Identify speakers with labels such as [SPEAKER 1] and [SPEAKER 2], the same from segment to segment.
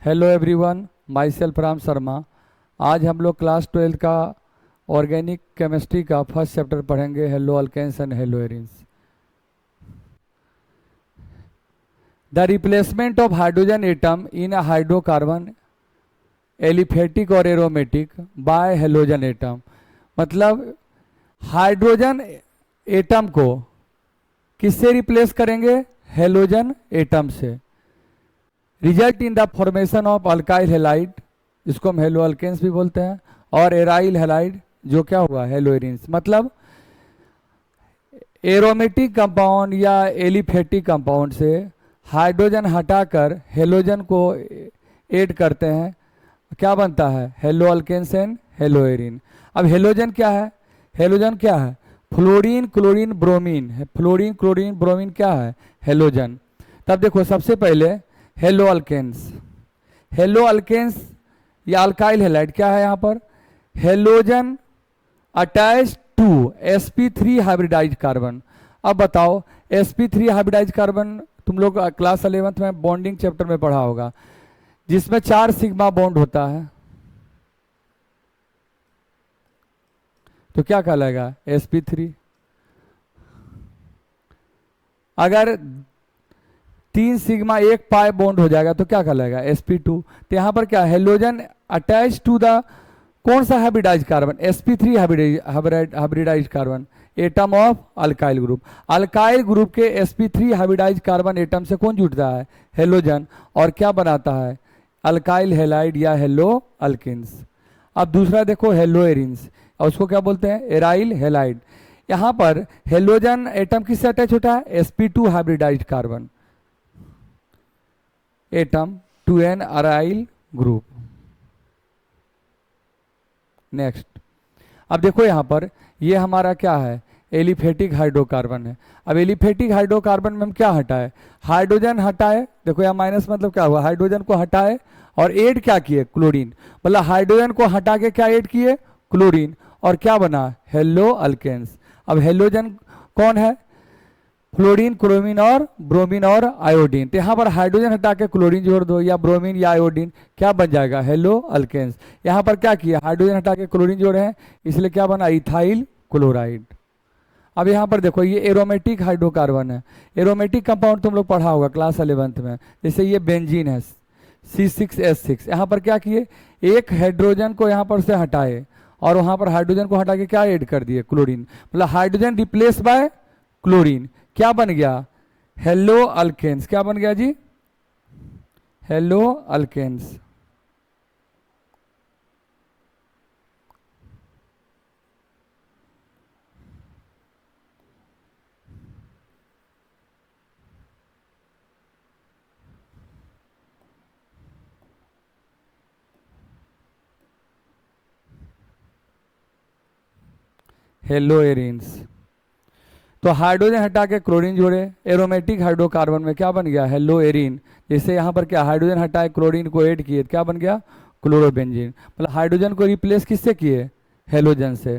[SPEAKER 1] Hello everyone, myself Ram Sharma. आज हम लोग क्लास 12 का ऑर्गेनिक केमिस्ट्री का फर्स्ट चैप्टर पढ़ेंगे, halo alkanes and halo arenes. The replacement of hydrogen atom in a hydrocarbon aliphatic और aromatic by halogen atom. मतलब hydrogen atom को किससे रिप्लेस करेंगे? हेलोजन एटम से। Result in the formation of alkyl halide, जिसको हम hello alkanes भी बोलते हैं, और एराइल हेलाइड, जो क्या हुआ? Halo arenes. मतलब एरोमेटिक कंपाउंड या एलिफेटिक कंपाउंड से हाइड्रोजन हटाकर हेलोजन को ऐड करते हैं, क्या बनता है? Halo alkanes and halo arene. अब हेलोजन क्या है? हेलोजन क्या है? फ्लोरीन क्लोरीन ब्रोमीन है। फ्लोरीन क्लोरीन ब्रोमीन क्या है? हेलोजन। तब देखो, सबसे पहले हेलो अल्केन्स। हेलो अल्केन्स या अल्काइल हेलाइड क्या है? यहाँ पर halogen attach to sp3 hybridize carbon. अब बताओ, sp3 हाइब्रिडाइज कार्बन तुम लोग क्लास 11th में बॉन्डिंग चैप्टर में पढ़ा होगा, जिसमें 4 सिग्मा बॉन्ड होता है, तो क्या कहलाएगा? sp3। अगर 3 सिग्मा 1 पाई बॉन्ड हो जाएगा तो क्या कहलाएगा? sp2। तो यहाँ पर क्या? हेलोजन अटैच टू द कौन सा hybridize carbon? sp3 hybridize carbon atom of alkyl group. Alkyl group के sp3 हाइब्रिडाइज कार्बन एटम से कौन जुड़ता है? हेलोजन। और क्या बनाता है? अल्काइल हेलाइड या हेलो अल्किन्स। अब दूसरा देखो, हेलो एरिन्स, और उसको क्या बोलते हैं? Aryl halide. यहाँ पर हेलोजन एटम किससे अटैच होता है? sp2 hybridize carbon atom to an aryl group. Next, अब देखो यहाँ पर ये हमारा क्या है? एलिफेटिक हाइड्रोकार्बन है। अब एलिफेटिक हाइड्रोकार्बन में हम क्या हटाए? हाइड्रोजन हटाए। देखो यहाँ माइनस मतलब क्या हुआ? हाइड्रोजन को हटाए और ऐड क्या किए? क्लोरीन। मतलब हाइड्रोजन को हटा के क्या ऐड किए? क्लोरीन। और क्या बना? Hello alkanes. अब हेलोजन कौन है? फ्लोरीन क्रोमीन और ब्रोमीन और आयोडीन। तो यहाँ पर हाइड्रोजन हटा के क्लोरीन जोड़ दो, या ब्रोमीन या आयोडीन, क्या बन जाएगा? Halo alkanes. यहाँ पर क्या किया? हाइड्रोजन हटा के क्लोरीन जोड़े हैं, इसलिए क्या बना? Ethyl chloride. अब यहाँ पर देखो, ये एरोमेटिक हाइड्रोकार्बन है। एरोमेटिक कंपाउंड तुम लोग पढ़ा होगा क्लास 11th में, जैसे ये बेंजीन है C6H6। यहाँ पर क्या किए? एक हाइड्रोजन को यहाँ पर से हटाए और वहाँ पर हाइड्रोजन को हटा के क्या ऐड कर दिए? क्लोरीन। मतलब हाइड्रोजन रिप्लेस बाय क्लोरीन, क्या बन गया? Haloalkanes. क्या बन गया जी? Hello alkanes. Haloarenes. तो हाइड्रोजन हटा के क्लोरीन जोड़े, एरोमेटिक हाइड्रोकार्बन में क्या बन गया? Hello Erin. जैसे यहाँ पर क्या? हाइड्रोजन हटाए क्लोरीन को ऐड किए, क्या बन गया? क्लोरोबेंजीन। मतलब हाइड्रोजन को रिप्लेस किससे किए? हेलोजन से।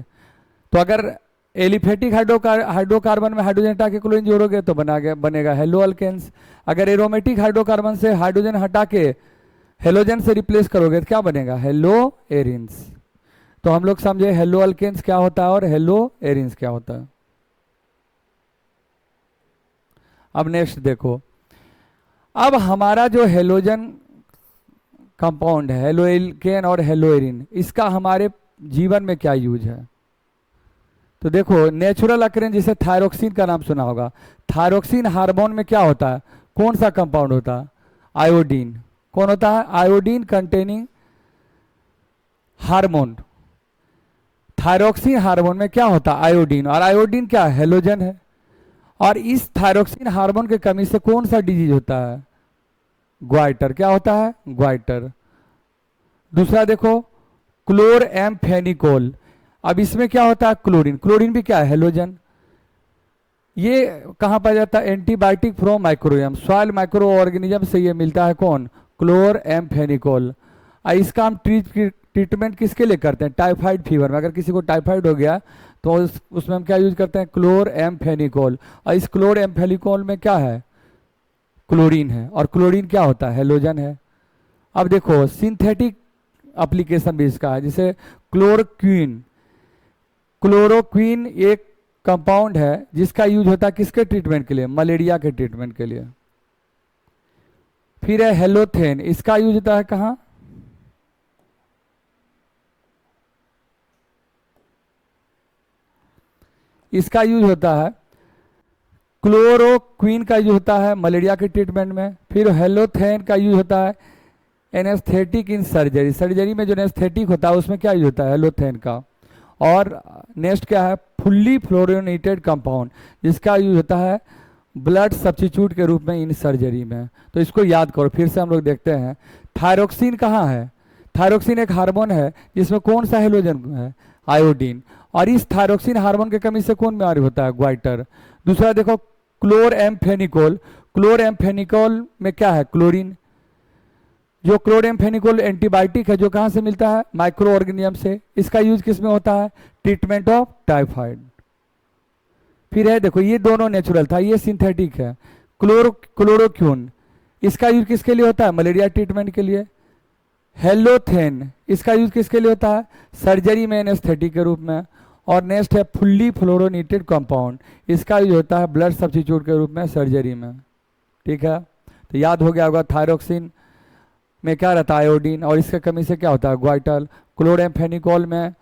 [SPEAKER 1] तो अगर एलिफेटिक हाइड्रोकार्बन में हाइड्रोजन हटा के क्लोरीन जोड़ोगे तो बनेगा हेलो अल्केन्स। अगर एरोमेटिक हाइड्रोकार्बन से हाइड्रोजन हटा के हेलोजन से रिप्लेस करोगे तो क्या बनेगा? Hello arenes. तो हम लोग समझे हेलो अल्केन्स क्या होता है और हेलो एरिन्स क्या होता है। अब नेक्स्ट देखो, अब हमारा जो हेलोजन कंपाउंड है, हेलो एल्केन और हेलो एरिन, इसका हमारे जीवन में क्या यूज है? तो देखो, नेचुरल अकरेंस, जिसे थायरोक्सिन का नाम सुना होगा। थायरोक्सिन हार्मोन में क्या होता है? कौन सा कंपाउंड होता है? आयोडीन। कौन होता है? Iodine containing hormone. Thyroxine hormone में क्या होता है? आयोडीन। और आयोडीन क्या है? हेलोजन है। और इस थायरोक्सिन हार्मोन की कमी से कौन सा डिजीज होता है? ग्वाइटर। क्या होता है? ग्वाइटर। दूसरा देखो, क्लोरएम्फेनिकोल। अब इसमें क्या होता है? क्लोरीन। क्लोरीन भी क्या है? हेलोजन। ये कहाँ पाया जाता है? Antibiotic from microbiome, soil micro organism से ये मिलता है। कौन? क्लोरएम्फेनिकोल। इसका हम ट्रीटमेंट किसके लिए करते हैं? टाइफाइड फीवर में। अगर किसी को टाइफाइड हो गया तो उसमें हम क्या यूज करते हैं? क्लोरएम्फेनिकोल। और इस क्लोरएम्फेनिकोल में क्या है? क्लोरीन है। और क्लोरीन क्या होता है? हेलोजन है। अब देखो सिंथेटिक एप्लीकेशन भी इसका है, जैसे क्लोरोक्वीन। क्लोरोक्वीन एक कंपाउंड है जिसका यूज होता है किसके ट्रीटमेंट के लिए? मलेरिया के ट्रीटमेंट के लिए। फिर है हेलोथेन, इसका यूज होता है कहाँ? इसका यूज होता है, क्लोरोक्वीन का यूज होता है मलेरिया के ट्रीटमेंट में। फिर हेलोथेन का यूज होता है एनेस्थेटिक इन सर्जरी। सर्जरी में जो एनेस्थेटिक होता है उसमें क्या यूज होता है? हेलोथेन का। और नेक्स्ट क्या है? फुल्ली फ्लोरिनेटेड कंपाउंड, जिसका यूज होता है ब्लड सब्स्टिट्यूट के रूप में इन सर्जरी में। तो इसको याद करो। फिर से हम लोग देखते हैं, थायरोक्सिन कहाँ है? थायरोक्सिन एक हार्मोन है जिसमें कौन सा हेलोजन है? आयोडीन। और इस थायरोक्सिन हार्मोन की कमी से कौन बीमारी होता है? ग्वाइटर। दूसरा देखो क्लोरएम्फेनिकोल। क्लोरएम्फेनिकोल में क्या है? क्लोरीन। जो क्लोरएम्फेनिकोल एंटीबायोटिक है, जो कहाँ से मिलता है? माइक्रो ऑर्गेनिज्म से। इसका यूज किस में होता है? Treatment of typhoid. फिर है देखो, ये दोनों नेचुरल था, ये सिंथेटिक है। क्लोरोक्वीन, इसका यूज किसके लिए होता है? मलेरिया ट्रीटमेंट के लिए। हेलोथेन, इसका यूज किसके लिए होता है? सर्जरी में एनेस्थेटिक के रूप में। और नेक्स्ट है फुल्ली फ्लोरोनेटेड कंपाउंड, इसका यूज होता है ब्लड सब्स्टिट्यूट के रूप में सर्जरी में। ठीक है, तो याद हो गया होगा थायरोक्सिन में क्या रहता है? आयोडीन। और इसके कमी से क्या होता है? ग्वाइटल। क्लोरएम्फेनिकोल में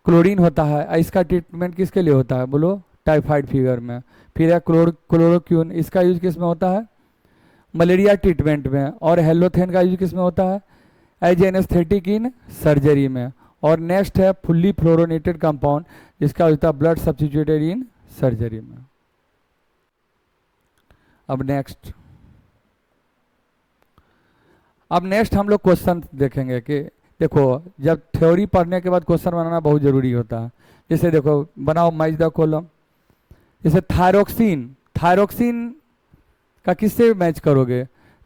[SPEAKER 1] क्लोरीन होता है, इसका ट्रीटमेंट किसके लिए होता है? बोलो, टाइफाइड फीवर में। फिर है क्लोरोक्वीन, इसका यूज किस में होता है? मलेरिया ट्रीटमेंट में। और हेलोथेन का यूज किस में होता है? एज एनेस्थेटिक इन सर्जरी में। और नेक्स्ट है फुल्ली फ्लोरोनेटेड कंपाउंड, जिसका यूज होता है ब्लड सब्स्टिट्यूटेड इन सर्जरी में। अब नेक्स्ट हम लोग क्वेश्चन देखेंगे कि देखो, जब थ्योरी पढ़ने के बाद क्वेश्चन बनाना बहुत जरूरी होता है। जैसे देखो, बनाओ मैच द कॉलम। जैसे थायरोक्सिन का किससे मैच करोगे?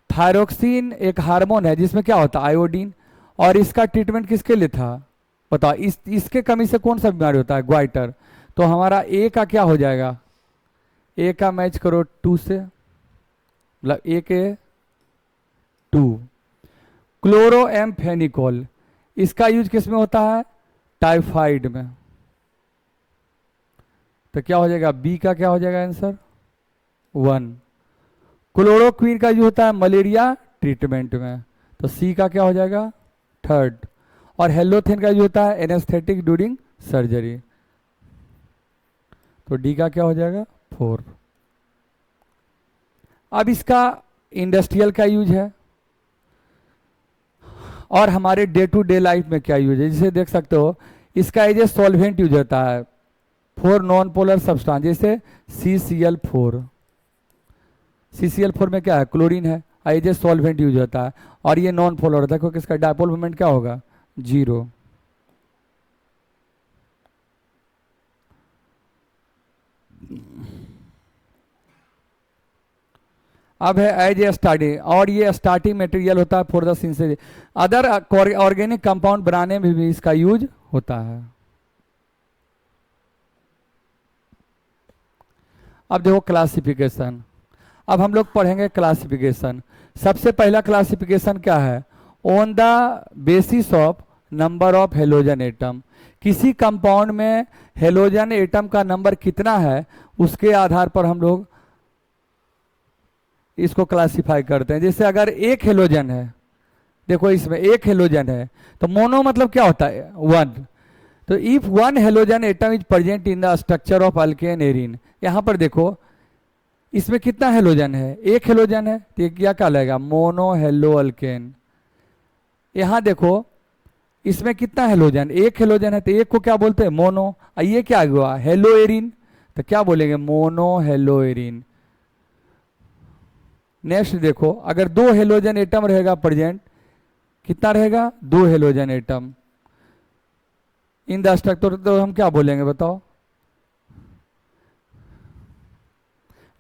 [SPEAKER 1] थायरोक्सिन एक हार्मोन है जिसमें क्या होता है? आयोडीन। और इसका ट्रीटमेंट किसके लिए था? बताओ, इसके कमी से कौन सा बीमारी होता है? ग्वाइटर। तो हमारा ए का क्या हो जाएगा? ए का मैच करो 2 से, मतलब ए के 2। क्लोरोएम्फेनिकोल, इसका यूज किस में होता है? टाइफाइड में। तो क्या हो जाएगा? बी का क्या हो जाएगा आंसर? 1। क्लोरोक्वीन का यूज होता है मलेरिया ट्रीटमेंट में, तो सी का क्या हो जाएगा? 3rd। और हेलोथेन का यूज होता है एनेस्थेटिक ड्यूरिंग सर्जरी, तो डी का क्या हो जाएगा? 4। अब इसका इंडस्ट्रियल का यूज है और हमारे डे टू डे लाइफ में क्या यूज है। जिसे देख सकते हो, इसका एज ए सॉल्वेंट यूज होता है फॉर नॉन पोलर सब्सटेंस, जैसे CCl4। CCl4 में क्या है? क्लोरीन है, एज ए सॉल्वेंट यूज होता है। और ये नॉन पोलर, देखो किसका डायपोल मोमेंट क्या होगा? 0। अब है एज ए स्टार्टिंग, और ये स्टार्टिंग मटेरियल होता है for the synthesis. Other organic compound बनाने में भी इसका यूज होता है। अब देखो क्लासिफिकेशन। अब हम लोग पढ़ेंगे क्लासिफिकेशन। सबसे पहला क्लासिफिकेशन क्या है? On the basis of number of halogen atom. किसी कंपाउंड में हेलोजन एटम का नंबर कितना है, उसके आधार पर हम लोग इसको क्लासिफाई करते हैं। जैसे अगर एक हेलोजन है, देखो इसमें एक हेलोजन है, तो मोनो मतलब क्या होता है? 1। तो if 1 halogen atom is present in the structure of alkane arene. यहां पर देखो, इसमें कितना हेलोजन है? एक हेलोजन है, तो ये क्या कहलाएगा? Mono hello alkane. यहां देखो, इसमें कितना हेलोजन? एक हेलोजन है, तो एक को क्या बोलते हैं? मोनो। ये क्या हुआ? हेलो एरिन, तो क्या बोलेंगे? Mono hello Erin. नेक्स्ट देखो, अगर 2 हेलोजन एटम रहेगा प्रेजेंट, कितना रहेगा? 2 halogen atom in the structure, तो हम क्या बोलेंगे बताओ?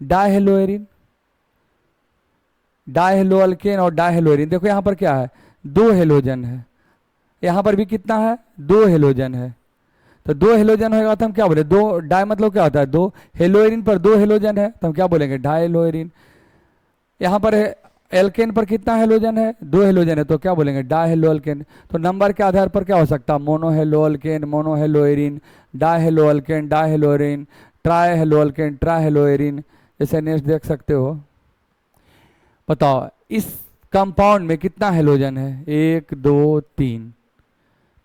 [SPEAKER 1] डायहेलो एरिन, डायहेलो अल्केन और डायहेलो एरिन। देखो यहां पर क्या है? 2 हेलोजन है, यहां पर भी कितना है? 2 हेलोजन है। तो 2 हेलोजन होगा तो हम क्या बोले? 2 डाई मतलब क्या होता है? 2 हेलो एरिन पर 2 हेलोजन है, तो हम क्या बोलेंगे? डायहेलो एरिन। यहाँ पर एल्केन पर कितना हेलोजन है? 2 हेलोजन है, तो क्या बोलेंगे? Die hello alkane. तो नंबर के आधार पर क्या हो सकता है? Mono hello alkane, mono hello Erin, die hello alkane, die hello Erin, try hello alkane, try hello Erin. जैसे नेक्स्ट देख सकते हो, बताओ इस कंपाउंड में कितना हेलोजन है? 1 2 3।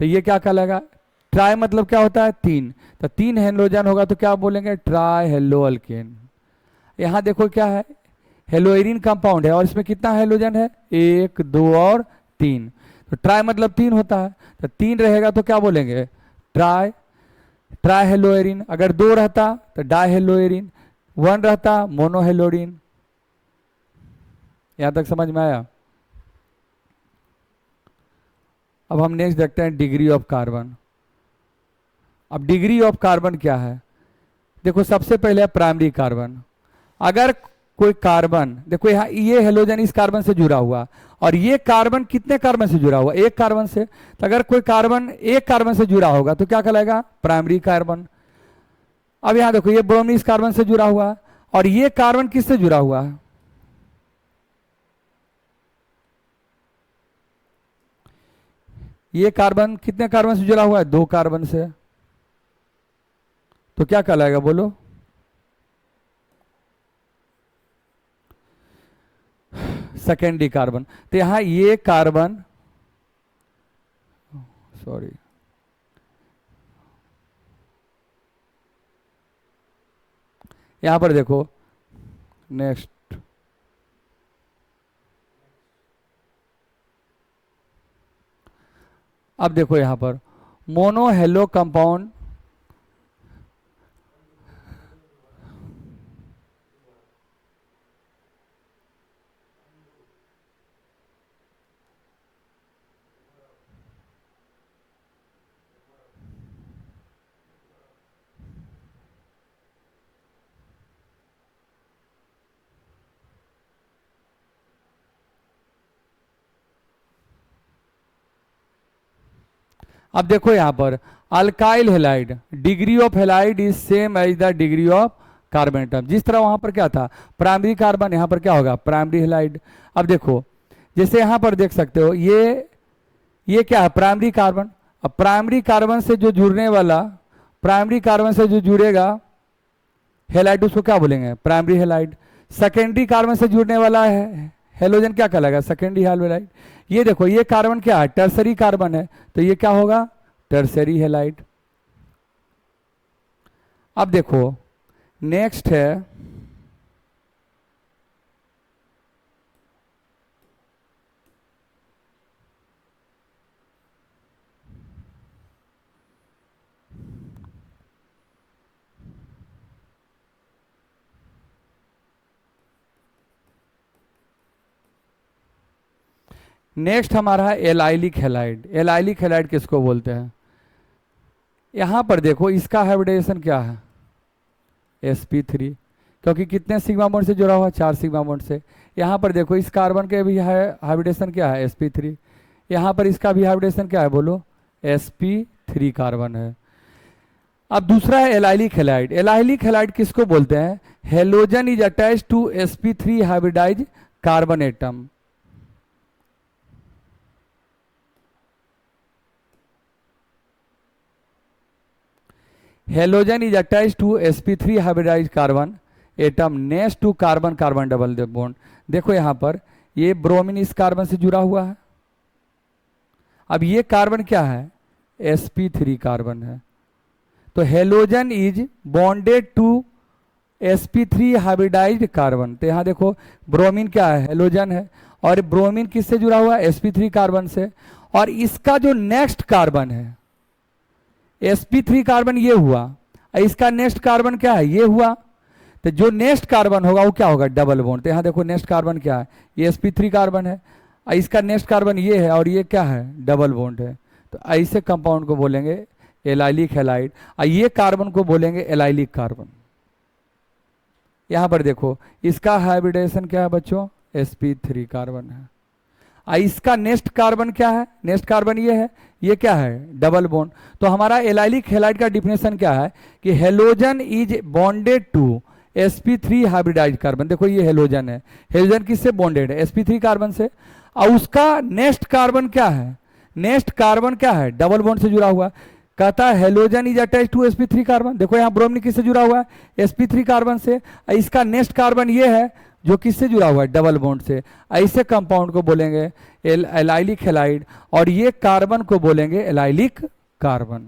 [SPEAKER 1] तो ये क्या कहलाएगा? ट्राई मतलब क्या होता है? 3। तो 3 हेलोजन होगा तो क्या बोलेंगे? Try hello alkane. यहाँ देखो क्या है, हेलोएरिन कंपाउंड है और इसमें कितना हेलोजन है? 1 2 और 3। तो ट्राई मतलब 3 होता है, तो 3 रहेगा तो क्या बोलेंगे? Tri, trihaloarene. अगर 2 रहता तो डाई हेलोएरिन, 1 रहता मोनो हेलोरिन। यहां तक समझ में आया? अब हम नेक्स्ट देखते हैं डिग्री ऑफ कार्बन। अब डिग्री ऑफ कार्बन क्या है? देखो सबसे पहले है प्राइमरी कार्बन। अगर कोई कार्बन, देखो यहाँ ये हेलोजन इस कार्बन से जुड़ा हुआ और ये कार्बन कितने कार्बन से जुड़ा हुआ? 1 कार्बन से। तो अगर कोई कार्बन 1 कार्बन से जुड़ा होगा तो क्या कहलाएगा? Primary carbon. अब यहाँ देखो ये ब्रोमीन इस कार्बन से जुड़ा हुआ और ये कार्बन किससे जुड़ा हुआ है? ये कार्बन कितने कार्बन से जुड़ा हुआ है? 2 कार्बन से। तो क्या कहलाएगा बोलो? Secondary carbon. तो यहां ये कार्बन, सॉरी, यहां पर देखो नेक्स्ट, अब देखो यहां पर मोनो हेलो कंपाउंड, अब देखो यहां पर alkyl halide, degree of halide is same as the degree of carbon atom. जिस तरह वहां पर क्या था प्राइमरी कार्बन, यहां पर क्या होगा? Primary halide. अब देखो जैसे यहां पर देख सकते हो ये क्या है? Primary carbon. अब प्राइमरी कार्बन से जो जुड़ने वाला, प्राइमरी कार्बन से जो जुड़ेगा हेलाइड, उसको क्या बोलेंगे? Primary halide. सेकेंडरी कार्बन से जुड़ने वाला है हेलोजन क्या कहलाएगा? Secondary halide. ये देखो ये कार्बन क्या है? टर्सरी कार्बन है, तो ये क्या होगा? Tertiary halide. अब देखो नेक्स्ट है नेक्स्ट हमारा है एलाइलिक हेलाइड। एलाइलिक हेलाइड किसको बोलते हैं? यहां पर देखो इसका हाइब्रिडेशन क्या है? sp3, क्योंकि कितने सिग्मा बॉन्ड से जुड़ा हुआ? 4 सिग्मा बॉन्ड से। यहां पर देखो इस कार्बन के भी हाइब्रिडेशन क्या है? sp3। यहां पर इसका भी हाइब्रिडेशन क्या है बोलो? sp3 कार्बन है। अब दूसरा है एलाइलिक हेलाइड। एलाइलिक हेलाइड किसको बोलते हैं? Halogen is attach to sp3 hybridize carbon atom. Halogen is attach to sp3 hybridize carbon atom next to carbon carbon double bond. देखो यहां पर ये ब्रोमीन इस कार्बन से जुड़ा हुआ है। अब ये कार्बन क्या है? sp3 कार्बन है। तो halogen is bonded to sp3 hybridized carbon. तो यहां देखो ब्रोमीन क्या है? हेलोजन है और ब्रोमीन किससे जुड़ा हुआ है? sp3 कार्बन से। और इसका जो नेक्स्ट कार्बन है sp3 कार्बन ये हुआ, इसका नेक्स्ट कार्बन क्या है? ये हुआ। तो जो नेक्स्ट कार्बन होगा वो क्या होगा? Double bond. तो यहां देखो नेक्स्ट कार्बन क्या है? ये sp3 कार्बन है, इसका नेक्स्ट कार्बन ये है और ये क्या है? डबल बॉन्ड है। तो ऐसे कंपाउंड को बोलेंगे एलाइलिक हेलाइड और ये कार्बन को बोलेंगे एलाइलिक कार्बन। यहां पर देखो इसका हाइब्रिडेशन क्या है बच्चों? sp3 कार्बन है। इसका नेक्स्ट कार्बन क्या है? नेक्स्ट कार्बन ये है, ये क्या है? Double bond. तो हमारा एलाइलिक हेलाइड का डिफिनेशन क्या है? कि halogen is bonded to sp3 hybridize carbon, देखो ये हेलोजन है, हेलोजन किससे बॉन्डेड है, sp3 कार्बन से, और उसका नेक्स्ट कार्बन क्या है, नेक्स्ट कार्बन क्या है, डबल बॉन्ड से जुड़ा हुआ, कहता है halogen is attach to sp3 carbon, देखो यहाँ ब्रोमीन किससे जुड़ा हुआ है, sp3 कार्बन से, इसका नेक्स्ट कार्बन ये है जो किससे जुड़ा हुआ है, डबल बॉन्ड से, ऐसे कंपाउंड को बोलेंगे एलाइलिक हेलाइड, और ये कार्बन को बोलेंगे एलाइलिक कार्बन।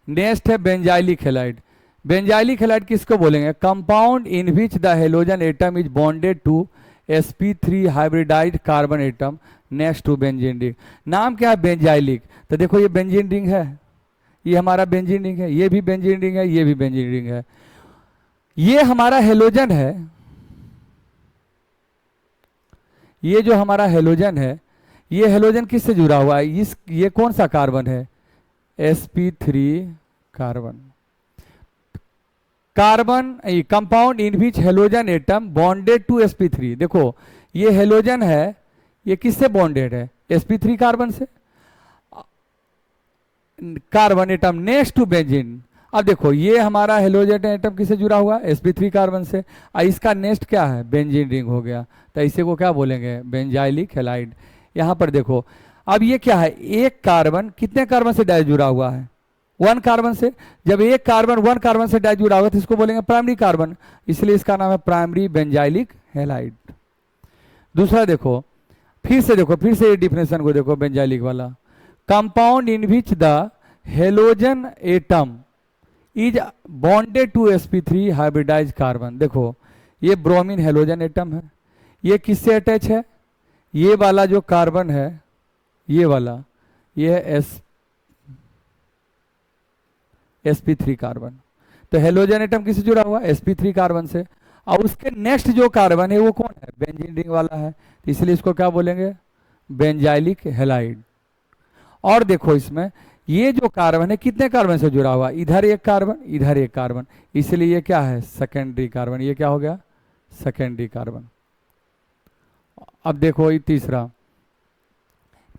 [SPEAKER 1] नेक्स्ट है बेंजाइलिक हेलाइड। बेंजाइलिक हेलाइड किसको बोलेंगे, compound in which the halogen atom is bonded to sp3 hybridized carbon atom next to benzene ring. नाम क्या है, बेंजाइलिक, तो देखो ये बेंजीन रिंग है, ये हमारा बेंजीन रिंग है, ये भी बेंजीन रिंग है, ये भी बेंजीन रिंग है, ये हमारा हेलोजन है, ये जो हमारा हेलोजन है, ये हेलोजन किससे जुड़ा हुआ है, इस ये कौन सा कार्बन है, sp3 carbon. Carbon compound in which halogen atom bonded to sp3, देखो ये हेलोजन है, ये किससे बॉन्डेड है, sp3 कार्बन से, carbon atom next to benzene. अब देखो ये हमारा हेलोजन एटम किससे जुड़ा हुआ है, sp3 कार्बन से, और इसका नेक्स्ट क्या है, बेंजीन रिंग हो गया, तो इसे को क्या बोलेंगे, बेंजाइलिक हेलाइड। यहाँ पर देखो अब ये क्या है, एक कार्बन कितने कार्बन से डाई जुड़ा हुआ है, 1 कार्बन से, जब एक कार्बन 1 कार्बन से डाई जुड़ा हुआ तो इसको बोलेंगे प्राइमरी कार्बन, इसलिए इसका नाम है प्राइमरी बेंजाइलिक हेलाइड। दूसरा देखो, फिर से देखो, फिर से ये डिफिनेशन को देखो बेंजाइलिक वाला, compound in which the halogen atom is bonded to sp3 hybridize carbon. देखो ये ब्रोमीन हेलोजन एटम है, ये किससे अटैच है, ये वाला जो कार्बन है, ये वाला, ये है sp3 कार्बन, तो हेलोजन एटम किससे जुड़ा हुआ, sp3 कार्बन से, और उसके नेक्स्ट जो कार्बन है वो कौन है, बेंजीन रिंग वाला है, तो इसलिए इसको क्या बोलेंगे, बेंजाइलिक हेलाइड। और देखो इसमें ये जो कार्बन है कितने कार्बन से जुड़ा हुआ, इधर एक कार्बन, इधर एक कार्बन, इसलिए ये क्या है, सेकेंडरी कार्बन, ये क्या हो गया, सेकेंडरी कार्बन। अब देखो ये तीसरा,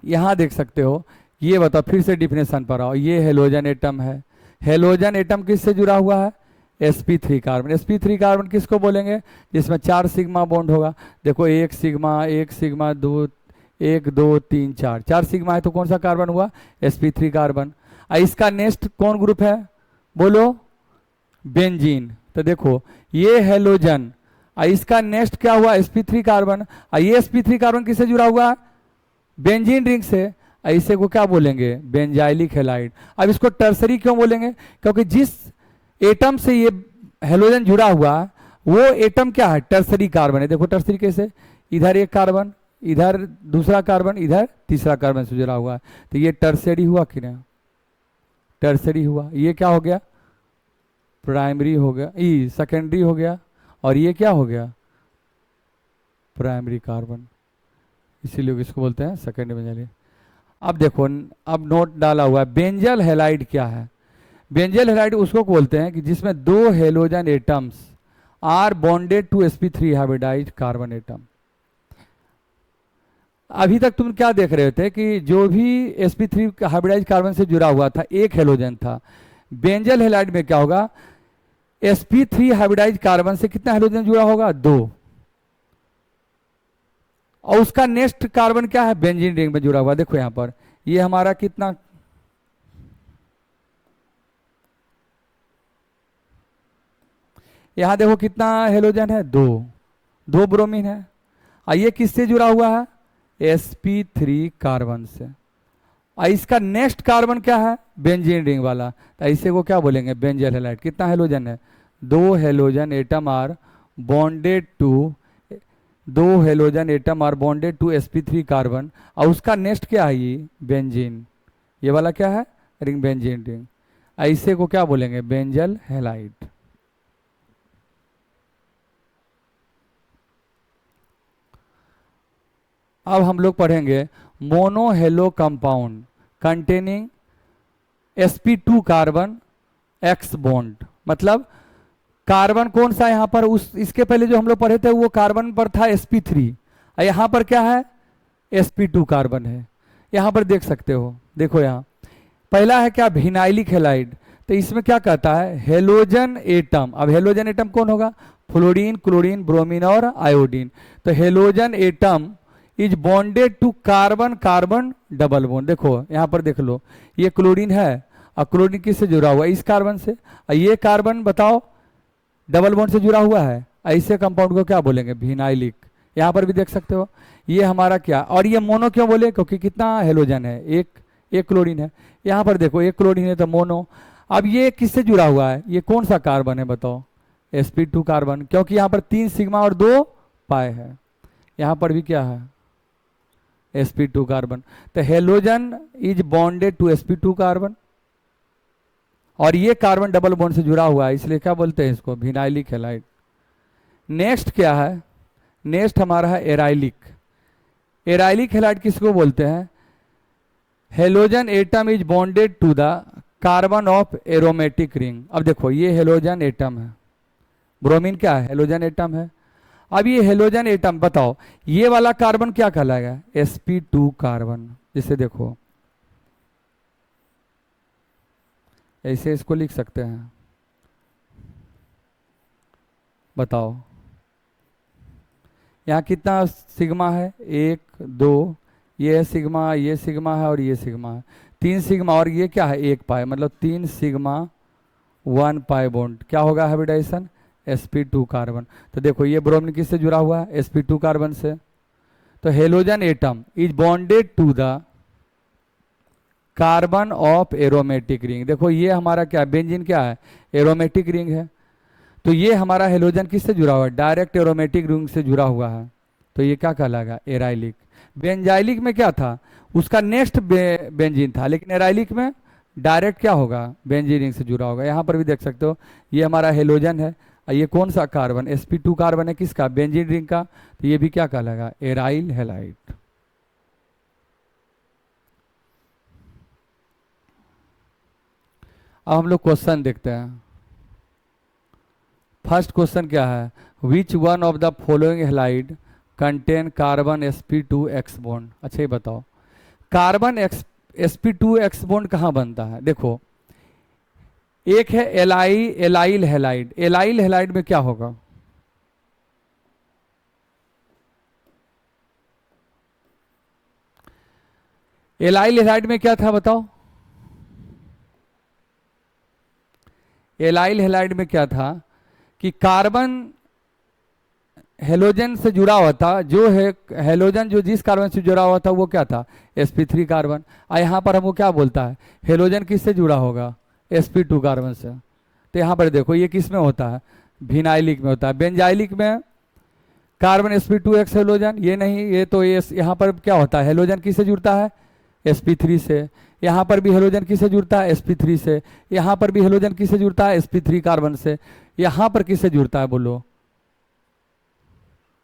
[SPEAKER 1] यहां देख सकते हो, ये बताओ फिर से डिफिनेशन पर आओ, ये हेलोजन एटम है, हेलोजन एटम किससे जुड़ा हुआ है, sp3 कार्बन। sp3 कार्बन किसको बोलेंगे, जिसमें 4 सिग्मा बॉन्ड होगा, देखो 1 सिग्मा 1 सिग्मा 2 1 2 3 4, 4 सिग्मा है तो कौन सा कार्बन हुआ, sp3 कार्बन। इसका नेक्स्ट कौन ग्रुप है, बोलो, बेंजीन, तो देखो ये हेलोजन, इसका नेक्स्ट क्या हुआ, sp3 कार्बन, ये sp3 कार्बन किससे जुड़ा हुआ, बेंजीन रिंग से, ऐसे को क्या बोलेंगे, बेंजाइलिक हेलाइड। अब इसको टर्सरी क्यों बोलेंगे, क्योंकि जिस एटम से ये हेलोजन जुड़ा हुआ वो एटम क्या है, टर्सरी कार्बन है, देखो टर्सरी कैसे, इधर एक कार्बन, इधर दूसरा कार्बन, इधर तीसरा कार्बन से जुड़ा हुआ है, तो ये टर्सरी हुआ कि नहीं, टर्सरी हुआ, ये क्या हो गया, प्राइमरी हो गया, ये सेकेंडरी हो गया, और ये क्या हो गया, प्राइमरी कार्बन, इसीलिए इसको बोलते हैं सेकेंडरी बेंजाइलिक। अब देखो, अब नोट डाला हुआ है, बेंजल हेलाइड क्या है, बेंजल हेलाइड उसको बोलते हैं कि जिसमें 2 halogen atoms are bonded to sp3 hybridized carbon atom. अभी तक तुम क्या देख रहे थे कि जो भी sp3 हाइब्रिडाइज्ड कार्बन से जुड़ा हुआ था एक हेलोजन था, बेंजल हेलाइड में क्या होगा, sp3 हाइब्रिडाइज्ड कार्बन से कितना हेलोजन जुड़ा होगा, 2, और उसका नेक्स्ट कार्बन क्या है, बेंजीन रिंग में जुड़ा हुआ, देखो यहां पर ये हमारा कितना, यहां देखो कितना हेलोजन है, 2 ब्रोमीन है, और ये किससे जुड़ा हुआ है, sp3 कार्बन से, और इसका नेक्स्ट कार्बन क्या है, बेंजीन रिंग वाला, तो ऐसे को क्या बोलेंगे, बेंजल हेलाइड। कितना हेलोजन है, 2 halogen atom are bonded to 2 halogen atom are bonded to sp3 carbon, और उसका नेक्स्ट क्या है, ये बेंजीन, ये वाला क्या है, रिंग, बेंजीन रिंग, ऐसे को क्या बोलेंगे, बेंजल हेलाइड। अब हम लोग पढ़ेंगे mono hello compound containing sp2 carbon x bond, मतलब कार्बन कौन सा यहां पर, उस इसके पहले जो हम लोग पढ़े थे वो कार्बन पर था sp3, और यहां पर क्या है, sp2 कार्बन है, यहाँ पर देख सकते हो, देखो यहाँ पहला है क्या, विनाइलिक हैलाइड। तो इसमें क्या कहता है, हेलोजन एटम। अब हेलोजन एटम कौन होगा, फ्लोरीन, क्लोरीन, ब्रोमीन और आयोडीन। तो halogen atom is bonded to carbon carbon double bond. देखो यहाँ पर देख लो, ये क्लोरीन है और क्लोरीन किससे जुड़ा हुआ है, इस कार्बन से। और ये कार्बन बताओ डबल बॉन्ड से जुड़ा हुआ है, ऐसे कंपाउंड को क्या बोलेंगे, विनाइलिक। यहाँ पर भी देख सकते हो ये हमारा क्या, और ये मोनो क्यों बोले, क्योंकि कितना हेलोजन है, एक क्लोरीन है। यहाँ पर देखो एक क्लोरीन है तो मोनो। अब ये किससे जुड़ा हुआ है, ये कौन सा कार्बन है बताओ, sp2 कार्बन, क्योंकि यहाँ पर 3 सिग्मा और 2 पाई है। यहाँ पर भी क्या है, sp2 कार्बन। तो halogen is bonded to sp2 carbon, और ये कार्बन डबल बॉन्ड से जुड़ा हुआ है, इसलिए क्या बोलते हैं इसको, विनाइलिक हैलाइड। नेक्स्ट क्या है, नेक्स्ट हमारा है एराइलिक। एराइलिक हैलाइड किसको बोलते हैं, halogen atom is bonded to the carbon of aromatic ring. अब देखो ये हेलोजन एटम है, ब्रोमीन क्या है, हेलोजन एटम है। अब ये हेलोजन एटम बताओ ये वाला कार्बन क्या कहलाएगा, sp2 कार्बन। जिसे देखो ऐसे इसको लिख सकते हैं, बताओ यहाँ कितना सिग्मा है, 1 2, ये सिग्मा, ये सिग्मा है और ये सिग्मा है, 3 सिग्मा, और ये क्या है 1 पाई, मतलब 3 सिग्मा 1 पाई बॉन्ड। क्या होगा हाइब्रिडाइजेशन, sp2 कार्बन। तो देखो ये ब्रोमीन किससे जुड़ा हुआ है, sp2 कार्बन से। तो halogen atom is bonded to the carbon of aromatic ring. देखो ये हमारा क्या, बेंजीन क्या है, एरोमेटिक रिंग है। तो ये हमारा हेलोजन किससे जुड़ा हुआ है, डायरेक्ट एरोमेटिक रिंग से जुड़ा हुआ है। तो ये क्या कहलाएगा, एराइलिक। बेंजाइलिक में क्या था, उसका नेक्स्ट बेंजीन था, लेकिन एराइलिक में डायरेक्ट क्या होगा, बेंजीन रिंग से जुड़ा होगा। यहाँ पर भी देख सकते हो ये हमारा हेलोजन है, और ये कौन सा कार्बन, sp2 कार्बन है, किसका, बेंजीन रिंग का। तो ये भी क्या कहलाएगा, एराइल हैलाइड। अब हम लोग क्वेश्चन देखते हैं। फर्स्ट क्वेश्चन क्या है, which one of the following halide contain carbon sp2x bond. अच्छा ये बताओ कार्बन sp2x बॉन्ड कहाँ बनता है। देखो एक है एलाइल हैलाइड। एलाइल हैलाइड में क्या होगा, एलाइल हैलाइड में क्या था बताओ, एलाइल हैलाइड में क्या था कि कार्बन हेलोजन से जुड़ा हुआ था, जो है हेलोजन जो जिस कार्बन से जुड़ा हुआ था वो क्या था, sp3 कार्बन। और यहाँ पर हमको क्या बोलता है, हेलोजन किससे जुड़ा होगा, sp2 कार्बन से। तो यहाँ पर देखो ये किस में होता है, विनाइलिक में होता है। बेंजाइलिक में कार्बन sp2x हेलोजन, ये नहीं, ये तो ये यहाँ पर क्या होता है, हेलोजन किससे जुड़ता है, sp3 से। यहाँ पर भी हेलोजन किससे जुड़ता है, sp3 से। यहाँ पर भी हेलोजन किससे जुड़ता है, sp3 कार्बन से। यहाँ पर किससे जुड़ता है बोलो,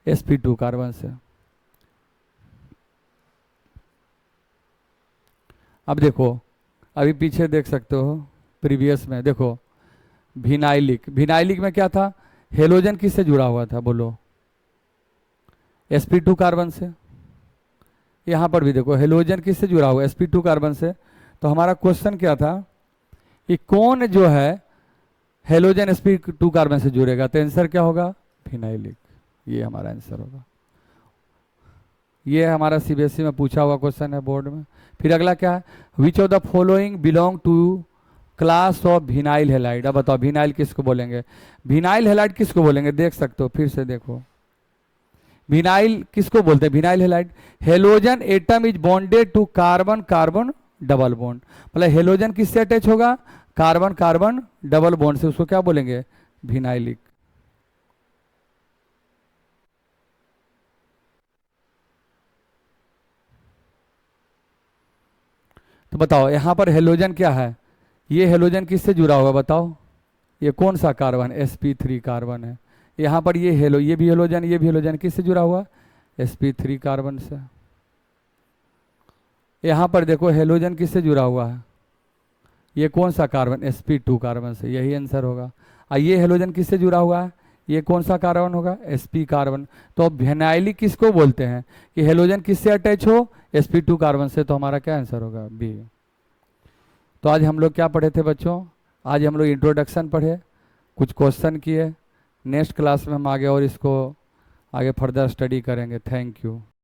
[SPEAKER 1] sp2 कार्बन से। अब देखो अभी पीछे देख सकते हो, प्रीवियस में देखो विनाइलिक। विनाइलिक में क्या था, हेलोजन किससे जुड़ा हुआ था बोलो, sp2 कार्बन से। यहाँ पर भी देखो हेलोजन किससे जुड़ा हुआ है, sp2 कार्बन से। तो हमारा क्वेश्चन क्या था कि कौन जो है हेलोजन sp2 कार्बन से जुड़ेगा। तो आंसर क्या होगा, विनाइलिक। ये हमारा आंसर होगा। ये हमारा सीबीएसई में पूछा हुआ क्वेश्चन है बोर्ड में। फिर अगला क्या है, which of the following belong to class of vinyl halide. अब बताओ विनाइल किसको बोलेंगे, विनाइल हैलाइड किसको बोलेंगे, देख सकते हो फिर से देखो विनाइल किसको बोलते हैं, vinyl halide. Halogen atom is bonded to carbon carbon double bond. मतलब हेलोजन किससे अटैच होगा, कार्बन कार्बन डबल बॉन्ड से, उसको क्या बोलेंगे, विनाइलिक। तो बताओ यहाँ पर हेलोजन क्या है, ये हेलोजन किससे जुड़ा हुआ बताओ, ये कौन सा कार्बन, sp3 कार्बन है। यहाँ पर ये ये भी हेलोजन, ये भी हेलोजन, किससे जुड़ा हुआ, sp3 कार्बन से। यहाँ पर देखो हेलोजन किससे जुड़ा हुआ है, ये कौन सा कार्बन, sp2 कार्बन से। यही आंसर होगा। और ये हेलोजन किससे जुड़ा हुआ है, ये कौन सा कार्बन होगा, sp कार्बन। तो अब विनाइलिक किसको बोलते हैं कि हेलोजन किससे अटैच हो, sp2 कार्बन से। तो हमारा क्या आंसर होगा, बी। तो आज हम लोग क्या पढ़े थे बच्चों, आज हम लोग इंट्रोडक्शन पढ़े, कुछ क्वेश्चन किए। नेक्स्ट क्लास में हम आगे और इसको आगे फर्दर स्टडी करेंगे। Thank you.